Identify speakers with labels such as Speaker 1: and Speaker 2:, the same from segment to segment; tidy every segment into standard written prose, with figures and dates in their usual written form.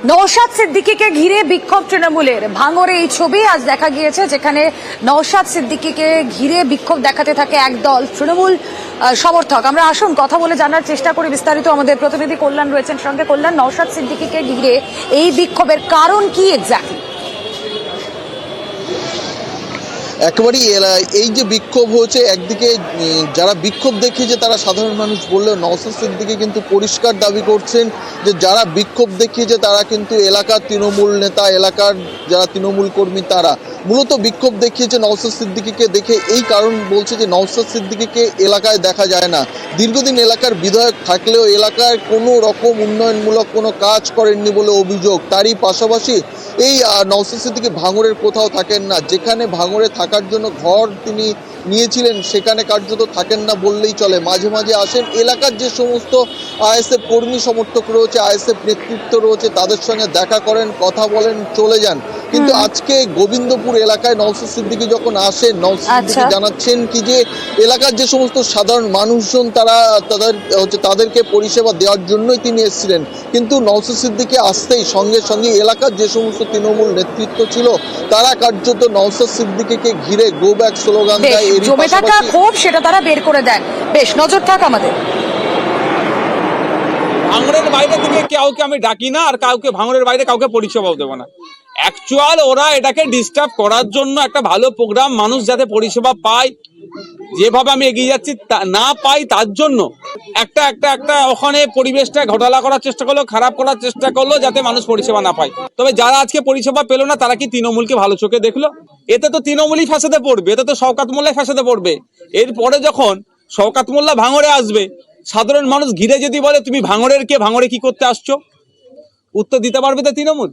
Speaker 1: নওশাদ সিদ্দিকীকে ঘিরে বিক্ষোভ তৃণমূলের। ভাঙড়ে এই ছবি আজ দেখা গিয়েছে, যেখানে নওশাদ সিদ্দিকীকে ঘিরে বিক্ষোভ দেখাতে থাকে একদল তৃণমূল সমর্থক। আমরা আসুন কথা বলে জানার চেষ্টা করি বিস্তারিত। আমাদের প্রতিনিধি কল্যাণ রয়েছেন সঙ্গে। কল্যাণ, নওশাদ সিদ্দিকীকে ঘিরে এই বিক্ষোভের কারণ কি এক্স্যাক্টলি?
Speaker 2: একেবারেই এই যে বিক্ষোভ হয়েছে, একদিকে যারা বিক্ষোভ দেখিয়েছে তারা সাধারণ মানুষ বললেও নওশাদ সিদ্দিকী কিন্তু পরিষ্কার দাবি করছেন যে যারা বিক্ষোভ দেখিয়েছে তারা কিন্তু এলাকার তৃণমূল নেতা, এলাকার যারা তৃণমূল কর্মী তারা মূলত বিক্ষোভ দেখিয়েছে নওশাদ সিদ্দিকীকে দেখে। এই কারণ বলছে যে নওশাদ সিদ্দিকীকে এলাকায় দেখা যায় না। দীর্ঘদিন এলাকার বিধায়ক থাকলেও এলাকায় কোনো রকম উন্নয়নমূলক কোনো কাজ করেননি বলে অভিযোগ। তারই পাশাপাশি এই নওশাদ সিদ্দিকী ভাঙড়ের কোথাও থাকেন না। যেখানে ভাঙড়ে থাকার জন্য ঘর তিনি নিয়েছিলেন সেখানে কার্যত থাকেন না বললেই চলে। মাঝে মাঝে আসেন, এলাকার যে সমস্ত আইএসএফ কর্মী সমর্থক রয়েছে, আইএসএফ নেতৃত্ব রয়েছে, তাদের সঙ্গে দেখা করেন, কথা বলেন, চলে যান। কিন্তু আজকে গোবিন্দপুর এলাকায় নওশাদ সিদ্দিকী যখন আসেন, নওশাদ সিদ্দিকী জানাচ্ছেন কি যে এলাকার যে সমস্ত সাধারণ মানুষজন তাদেরকে পরিষেবা দেওয়ার জন্যই তিনি এসেছিলেন। কিন্তু নওশাদ সিদ্দিকী আসতেই সঙ্গে সঙ্গে এলাকার যে সমস্ত তৃণমূল নেতৃত্ব ছিল তারা কার্যত নওশাদ সিদ্দিকীকে ঘিরে গো ব্যাক স্লোগান দেয়।
Speaker 1: জমে থাকা ক্ষোভ সেটা তারা বের করে দেন। বেশ, নজর থাক আমাদের।
Speaker 3: ভাঙড়ের বাইরে থেকে কাউকে আমি ডাকি না, আর কাউকে ভাঙড়ের বাইরে কাউকে পরিষেবাও দেবো না। অ্যাকচুয়াল ওরা এটাকে ডিস্টার্ব করার জন্য একটা ভালো প্রোগ্রাম, মানুষ যাতে পরিষেবা পায়, যেভাবে আমি এগিয়ে যাচ্ছি না পাই তার জন্য একটা ওখানে পরিবেশটা ঘোটালা করার চেষ্টা করলো, খারাপ করার চেষ্টা করলো যাতে মানুষ পরিষেবা না পায়। তবে যারা আজকে পরিষেবা পেলো না তারা কি তৃণমূলকে ভালো চোখে দেখলো? এতে তো তৃণমূলই ফ্যাসাদে পড়বে, এতে তো শওকত মোল্লাই ফ্যাসাদে পড়বে। এরপরে যখন শওকত মোল্লা ভাঙড়ে আসবে, সাধারণ মানুষ ঘিরে যদি বলে তুমি ভাঙড়ের কে, ভাঙড়ে কি করতে আসছো, উত্তর দিতে পারবে তো তৃণমূল?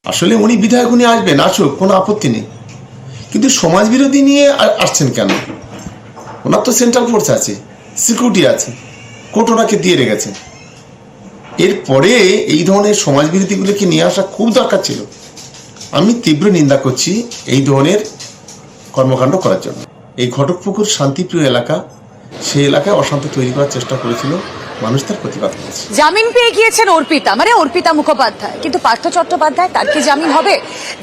Speaker 4: আসলে উনি বিধায়ক, উনি আসবেন, আসুক, কোনো আপত্তি নেই। কিন্তু সমাজ বিরোধী নিয়ে আসছেন কেন? ওনার তো সেন্ট্রাল ফোর্স আছে, সিকিউরিটি আছে, কোর্ট ওনাকে দিয়ে রেখেছে। এরপরে এই ধরনের সমাজ বিরোধীগুলোকে নিয়ে আসা খুব দরকার ছিল। আমি তীব্র নিন্দা করছি এই ধরনের কর্মকাণ্ড করার জন্য। এই ঘটকপুকুর শান্তিপ্রিয় এলাকা, সেই এলাকায় অশান্তি তৈরি করার চেষ্টা করেছিল, মানুষ তার প্রতিবাদ করেছে।
Speaker 1: জামিন পেয়ে গিয়েছেন অর্পিতা মুখোপাধ্যায়, কিন্তু পার্থ চট্টোপাধ্যায়, তার কি জামিন হবে?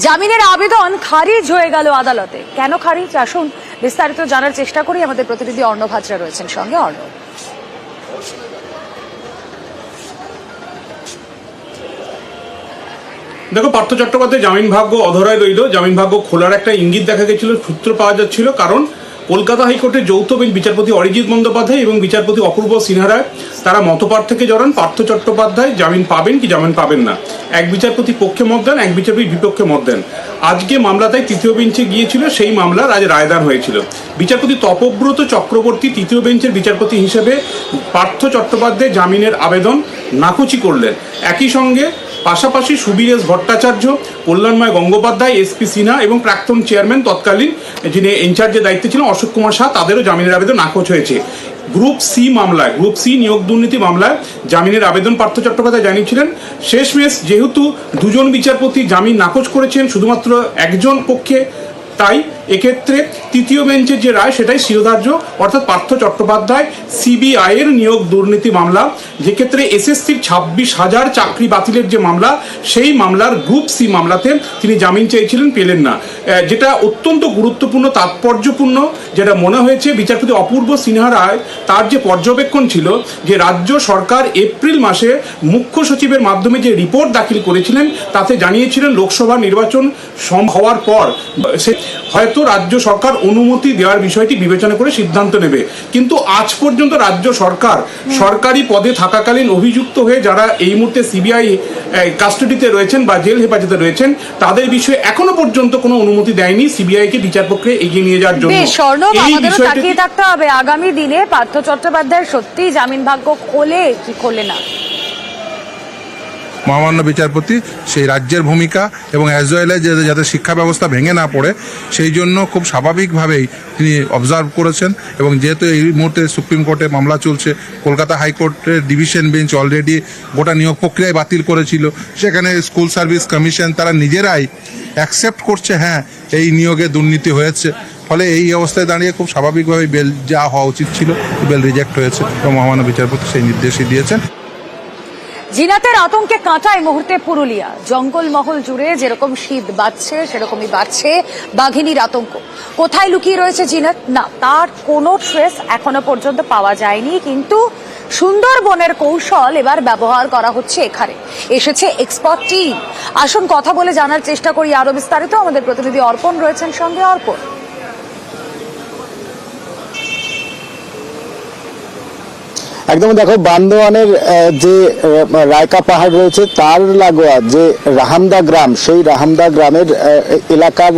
Speaker 1: জামিনের আবেদন খারিজ হয়ে গেল আদালতে। কেন খারিজ? আসুন বিস্তারিত জানার চেষ্টা করি। আমাদের প্রতিনিধি অর্ণব হাজরা রয়েছেন সঙ্গে। অর্ণব,
Speaker 5: দেখো, পার্থ চট্টোপাধ্যায় জামিন ভাগ্য অধরায় রইল। জামিন ভাগ্য খোলার একটা ইঙ্গিত দেখা গেছিল, সূত্র পাওয়া যাচ্ছিল। কারণ কলকাতা হাইকোর্টের যৌথ বেঞ্চ বিচারপতি অরিজিৎ বন্দ্যোপাধ্যায় এবং বিচারপতি অপূর্ব সিনহা রায় তারা মতপার্থক্যে জড়ান পার্থ চট্টোপাধ্যায় জামিন পাবেন কি জামিন পাবেন না। এক বিচারপতি পক্ষে মত দেন, এক বিচারপতি বিপক্ষে মত দেন। আজকে মামলা তাই তৃতীয় বেঞ্চে গিয়েছিল, সেই মামলার আজ রায়দান হয়েছিল। বিচারপতি তপব্রত চক্রবর্তী তৃতীয় বেঞ্চের বিচারপতি হিসেবে পার্থ চট্টোপাধ্যায় জামিনের আবেদন নাকচি করলেন। একই সঙ্গে পাশাপাশি সুবীরেশ ভট্টাচার্য, কল্যাণময় গঙ্গোপাধ্যায়, এসপি সিনহা এবং প্রাক্তন চেয়ারম্যান তৎকালীন যিনি ইনচার্জের দায়িত্বে ছিলেন অশোক কুমার শাহ, তাদেরও জামিনের আবেদন নাকচ হয়েছে। গ্রুপ সি নিয়োগ দুর্নীতি মামলায় জামিনের আবেদন পার্থ চট্টোপাধ্যায় জানিয়েছিলেন। শেষমেশ যেহেতু দুজন বিচারপতি জামিন নাকচ করেছেন শুধুমাত্র একজন পক্ষে, তাই এক্ষেত্রে তৃতীয় বেঞ্চের যে রায় সেটাই শিরোধার্য, অর্থাৎ পার্থ চট্টোপাধ্যায় সিবিআই এর নিয়োগ দুর্নীতি মামলা, যে ক্ষেত্রে এসএসসির 26,000 চাকরি বাতিলের যে মামলা, সেই মামলার গ্রুপ সি মামলাতে তিনি জামিন চেয়েছিলেন, পেলেন না। যেটা অত্যন্ত গুরুত্বপূর্ণ, তাৎপর্যপূর্ণ, যেটা মনে হয়েছে বিচারপতি অপূর্ব সিনহা রায় তার যে পর্যবেক্ষণ ছিল যে রাজ্য সরকার এপ্রিল মাসে মুখ্য সচিবের মাধ্যমে যে রিপোর্ট দাখিল করেছিলেন তাতে জানিয়েছিলেন লোকসভা নির্বাচন হওয়ার পর সে হয়তো রাজ্য সরকার অনুমতি দেওয়ার বিষয়টি বিবেচনা করে সিদ্ধান্ত নেবে। কিন্তু আজ পর্যন্ত রাজ্য সরকার সরকারি পদে থাকাকালীন অভিযুক্ত হয়ে যারা এই মুহূর্তে সিবিআই কাস্টডিতে রয়েছেন বা জেল হেফাজতে রয়েছেন তাদের বিষয়ে এখনো পর্যন্ত কোনো অনুমতি দেয়নি সিবিআই কে বিচার প্রক্রিয়া এগিয়ে নিয়ে যাওয়ার জন্য।
Speaker 1: এই বিষয়টি তাকিয়ে থাকতে হবে আগামী দিনে পার্থ চট্টোপাধ্যায়ের সত্যি জামিন ভাগ্য খোলে কি খোলে না।
Speaker 6: মহামান্য বিচারপতি সেই রাজ্যের ভূমিকা এবং অ্যাজ ওয়েল এজ যাতে শিক্ষা ব্যবস্থা ভেঙে না পড়ে সেই জন্য খুব স্বাভাবিকভাবেই তিনি অবজার্ভ করেছেন। এবং যেহেতু এই মুহূর্তে সুপ্রিম কোর্টে মামলা চলছে, কলকাতা হাইকোর্টের ডিভিশন বেঞ্চ অলরেডি গোটা নিয়োগ প্রক্রিয়ায় বাতিল করেছিল, সেখানে স্কুল সার্ভিস কমিশন তারা নিজেরাই অ্যাকসেপ্ট করছে হ্যাঁ এই নিয়োগে দুর্নীতি হয়েছে। ফলে এই অবস্থায় দাঁড়িয়ে খুব স্বাভাবিকভাবে বেল যা হওয়া উচিত ছিল বেল রিজেক্ট হয়েছে এবং মহামান্য বিচারপতি সেই নির্দেশই দিয়েছেন।
Speaker 1: জিনাতের আতঙ্কে কাঁটা এই মুহূর্তে পুরুলিয়া। জঙ্গলমহল জুড়ে যেরকম শীত বাড়ছে সেরকমই বাড়ছে বাঘিনীর আতঙ্ক। কোথায় লুকিয়ে রয়েছে জিনাত, না তার কোনো ট্রেস এখনো পর্যন্ত পাওয়া যায়নি, কিন্তু সুন্দরবনের কৌশল এবার ব্যবহার করা হচ্ছে। এখানে এসেছে এক্সপার্ট টিম। আসুন কথা বলে জানার চেষ্টা করি আরো বিস্তারিত। আমাদের প্রতিনিধি অর্পণ রয়েছেন সঙ্গে। অর্পণ,
Speaker 7: একদম দেখো, বান্দোয়ানের যে রায়কা পাহাড় রয়েছে তার লাগোয়া যে রাহামদা গ্রাম, সেই রাহামদা গ্রামের এলাকার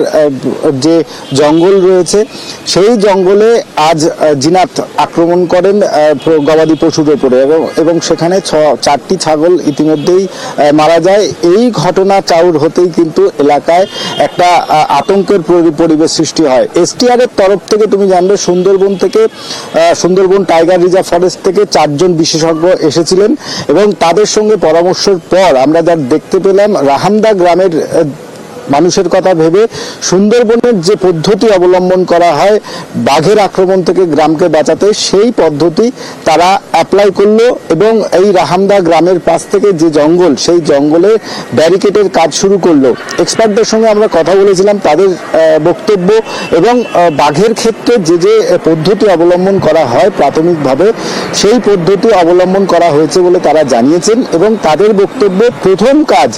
Speaker 7: যে জঙ্গল রয়েছে সেই জঙ্গলে আজ জিনাত আক্রমণ করেন গবাদি পশুর উপরে এবং সেখানে 4টি ছাগল ইতিমধ্যেই মারা যায়। এই ঘটনা চাউর হতেই কিন্তু এলাকায় একটা আতঙ্কের পরিবেশ সৃষ্টি হয়। এসটিআর এর তরফ থেকে তুমি জানবে সুন্দরবন থেকে, সুন্দরবন টাইগার রিজার্ভ ফরেস্ট থেকে 4 জন বিশেষজ্ঞ এসেছিলেন এবং তাদের সঙ্গে পরামর্শের পর আমরা যা দেখতে পেলাম, রাহামদা গ্রামের মানুষের কথা ভেবে সুন্দরবনের যে পদ্ধতি অবলম্বন করা হয় বাঘের আক্রমণ থেকে গ্রামকে বাঁচাতে, সেই পদ্ধতি তারা অ্যাপ্লাই করলো এবং এই রাহামদা গ্রামের পাশ থেকে যে জঙ্গল, সেই জঙ্গলে ব্যারিকেডের কাজ শুরু করলো। এক্সপার্টদের সঙ্গে আমরা কথা বলেছিলাম, তাদের বক্তব্য এবং বাঘের ক্ষেত্রে যে যে পদ্ধতি অবলম্বন করা হয় প্রাথমিকভাবে, সেই পদ্ধতি অবলম্বন করা হয়েছে বলে তারা জানিয়েছেন। এবং তাদের বক্তব্য, প্রথম কাজ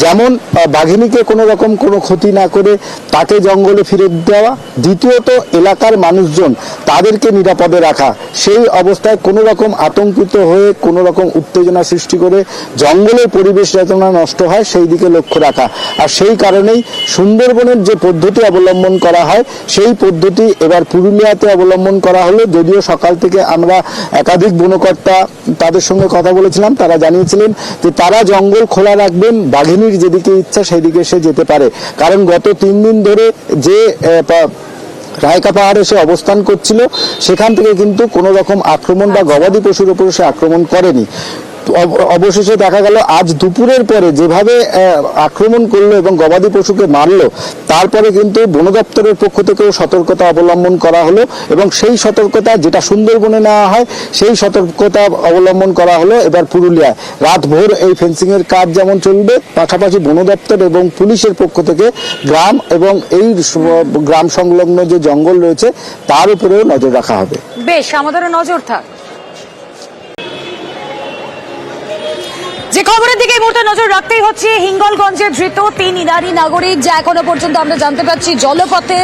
Speaker 7: যেমন বাঘিনীকে কোনো রকম কোনো ক্ষতি না করে তাকে জঙ্গলে ফিরত দেওয়া, দ্বিতীয়ত এলাকার মানুষজন তাদেরকে নিরাপদে রাখা, সেই অবস্থায় কোনো রকম আতঙ্কিত হয়ে কোনো রকম উত্তেজনা সৃষ্টি করে জঙ্গলের পরিবেশ যাতে না নষ্ট হয় সেই দিকে লক্ষ্য রাখা। আর সেই কারণেই সুন্দরবনের যে পদ্ধতি অবলম্বন করা হয় সেই পদ্ধতি এবার পুরুলিয়াতে অবলম্বন করা হলো। যদিও সকাল থেকে আমরা একাধিক বনকর্তা তাদের সঙ্গে কথা বলেছিলাম, তারা জানিয়েছিলেন যে তারা জঙ্গল খোলা রাখবেন, বাঘিনীর যেদিকে ইচ্ছা সেদিকে সে যেতে পারে। কারণ গত 3 দিন ধরে যে রায়কা পাহাড়ে সে অবস্থান করছিল সেখান থেকে কিন্তু কোনো রকম আক্রমণ বা গবাদি পশুর উপর সে আক্রমণ করেনি। অবশেষে দেখা গেল আজ দুপুরের পরে যেভাবে আক্রমণ করলো এবং গবাদি পশুকে মারলো, তারপরে কিন্তু বন দপ্তরের পক্ষ থেকেও সতর্কতা অবলম্বন করা হলো এবং সেই সতর্কতা যেটা সুন্দরবনে নেওয়া হয় সেই সতর্কতা অবলম্বন করা হলো এবার পুরুলিয়ায়। রাত ভোর এই ফেন্সিং এর কাজ যেমন চলবে, পাশাপাশি বন দপ্তর এবং পুলিশের পক্ষ থেকে গ্রাম এবং এই গ্রাম সংলগ্ন যে জঙ্গল রয়েছে তার উপরেও নজর রাখা হবে।
Speaker 1: বেশ, আমাদেরও নজর থাক। যে খবরের দিকে এই মুহূর্তে নজর রাখতেই হচ্ছে, হিঙ্গলগঞ্জের ধৃত 3 ইরানি নাগরিক, যা এখনো পর্যন্ত আমরা জানতে পারছি জলপথে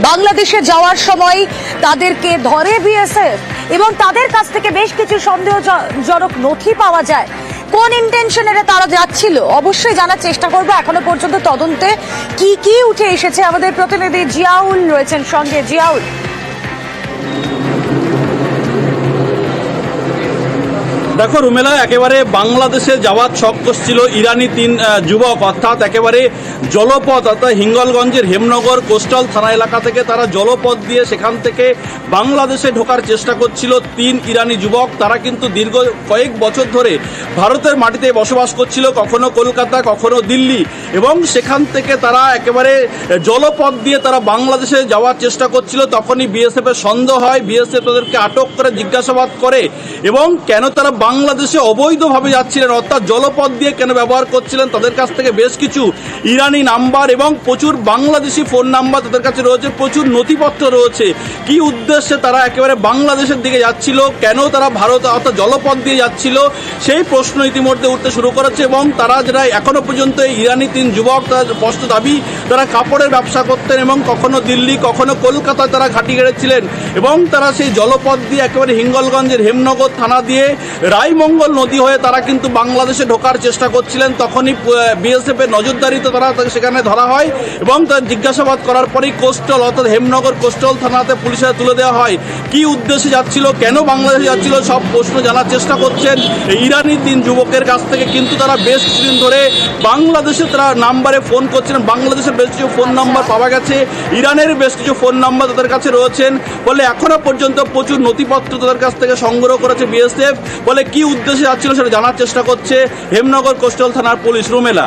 Speaker 1: বাংলাদেশে যাওয়ার সময় তাদেরকে ধরে বিএসএফ এবং তাদের কাছ থেকে বেশ কিছু সন্দেহজনক নথি পাওয়া যায়। কোন ইন্টেনশনে তারা যাচ্ছিল অবশ্যই জানার চেষ্টা করবো। এখনো পর্যন্ত তদন্তে কি কি উঠে এসেছে আমাদের প্রতিনিধি জিয়াউল রয়েছেন সঙ্গে। জিয়াউল,
Speaker 8: দেখো রুমেলা, একেবারে বাংলাদেশে যাওয়ার ছক কষছিল ইরানি 3 যুবক, অর্থাৎ একেবারে জলপথ, অর্থাৎ হিঙ্গলগঞ্জের হেমনগর কোস্টাল থানা এলাকা থেকে তারা জলপথ দিয়ে সেখান থেকে বাংলাদেশে ঢোকার চেষ্টা করছিল 3 ইরানি যুবক। তারা কিন্তু দীর্ঘ কয়েক বছর ধরে ভারতের মাটিতে বসবাস করছিল, কখনো কলকাতা কখনো দিল্লি, এবং সেখান থেকে তারা একেবারে জলপথ দিয়ে তারা বাংলাদেশে যাওয়ার চেষ্টা করছিল। তখনই বিএসএফ এর সন্দেহ হয়, বিএসএফ তাদেরকে আটক করে জিজ্ঞাসাবাদ করে এবং কেন তারা বাংলাদেশে অবৈধভাবে যাচ্ছিলেন, অর্থাৎ জলপথ দিয়ে কেন ব্যবহার করছিলেন, তাদের কাছ থেকে বেশ কিছু ইরানি নাম্বার এবং প্রচুর বাংলাদেশি ফোন নাম্বার তাদের কাছে রয়েছে, প্রচুর নথিপত্র রয়েছে। কি উদ্দেশ্যে তারা একেবারে বাংলাদেশের দিকে যাচ্ছিল, কেন তারা ভারত অর্থাৎ জলপথ দিয়ে যাচ্ছিল, সেই প্রশ্ন ইতিমধ্যে উঠতে শুরু করেছে। এবং তারা যারা এখনো পর্যন্ত ইরানি 3 যুবক, তারা স্পষ্ট দাবি তারা কাপড়ের ব্যবসা করতেন এবং কখনো দিল্লি কখনো কলকাতায় তারা ঘাঁটি গেড়েছিলেন এবং তারা সেই জলপথ দিয়ে একেবারে হিঙ্গলগঞ্জের হেমনগর থানা দিয়ে রায়মঙ্গল নদী হয়ে তারা কিন্তু বাংলাদেশে ঢোকার চেষ্টা করছিলেন। তখনই বিএসএফ এর নজরদারিতে তারা সেখানে ধরা হয় এবং তার জিজ্ঞাসাবাদ করার পরেই কোস্টাল অর্থাৎ হেমনগর কোস্টাল থানাতে পুলিশে তুলে দেওয়া হয়। কি উদ্দেশ্যে যাচ্ছিল, কেন বাংলাদেশে যাচ্ছিল, সব প্রশ্ন জানার চেষ্টা করছেন ইরানি 3 যুবকের কাছ থেকে। কিন্তু তারা বেশ কিছুদিন ধরে বাংলাদেশে তারা নাম্বারে ফোন করছিলেন, বাংলাদেশের বেশ কিছু ফোন নাম্বার পাওয়া গেছে, ইরানের বেশ কিছু ফোন নাম্বার তাদের কাছে রয়েছেন বলে এখনো পর্যন্ত প্রচুর নথিপত্র তাদের কাছ থেকে সংগ্রহ করেছে বিএসএফ। বলে কি উদ্দেশ্যে যাচ্ছিল সেটা জানার চেষ্টা করছে হেমনগর কোস্টাল থানার পুলিশ। রুমেলা।